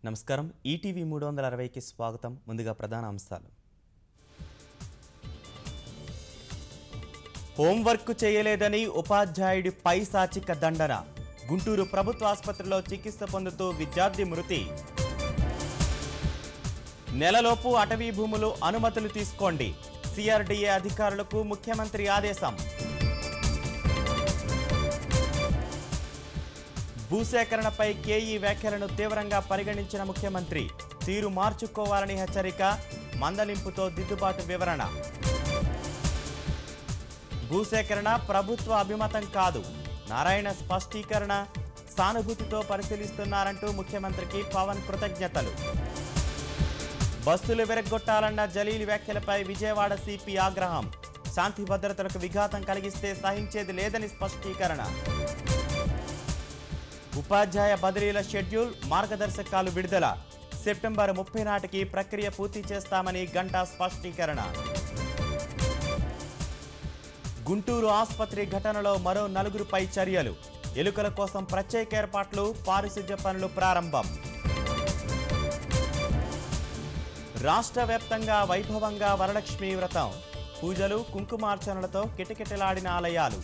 నమస్కారం ఈటీవీ 360కి స్వాగతం. ముందుగా ప్రధాన అంశాలు. హోంవర్క్ చేయలేదని ఉపాధ్యాయుడి పైశాచిక దండన. గుంటూరు ప్రభుత్వ ఆసుపత్రిలో చికిత్స పొందుతూ విద్యార్థి మృతి. నెలలోపు అటవీ భూములు అనుమతులు తీసుకోండి. సిఆర్డీఏ అధికారులకు ముఖ్యమంత్రి ఆదేశం. భూసేకరణపై కేఈ వ్యాఖ్యలను తీవ్రంగా పరిగణించిన ముఖ్యమంత్రి. తీరు మార్చుకోవాలని హెచ్చరిక, మందలింపుతో దిద్దుబాటు వివరణ. భూసేకరణ ప్రభుత్వ అభిమతం కాదు. నారాయణ స్పష్టీకరణ, సానుభూతితో పరిశీలిస్తున్నారంటూ ముఖ్యమంత్రికి పవన్ కృతజ్ఞతలు. బస్సులు విరగ్గొట్టాలన్న జలీల్ వ్యాఖ్యలపై విజయవాడ సిపి ఆగ్రహం. శాంతి భద్రతలకు విఘాతం కలిగిస్తే సహించేది లేదని స్పష్టీకరణ. ఉపాధ్యాయ బదిలీల షెడ్యూల్, మార్గదర్శకాలు విడుదల. సెప్టెంబర్ 30 నాటికి ప్రక్రియ పూర్తి చేస్తామని గంటా స్పష్టీకరణ. గుంటూరు ఆసుపత్రి ఘటనలో మరో 4గురిపై చర్యలు. ఎలుకల కోసం ప్రత్యేక ఏర్పాట్లు, పారిశుధ్య పనులు ప్రారంభం. రాష్ట్ర వ్యాప్తంగా వైభవంగా వరలక్ష్మి వ్రతం. పూజలు, కుంకుమార్చనలతో కిటకిటలాడిన ఆలయాలు.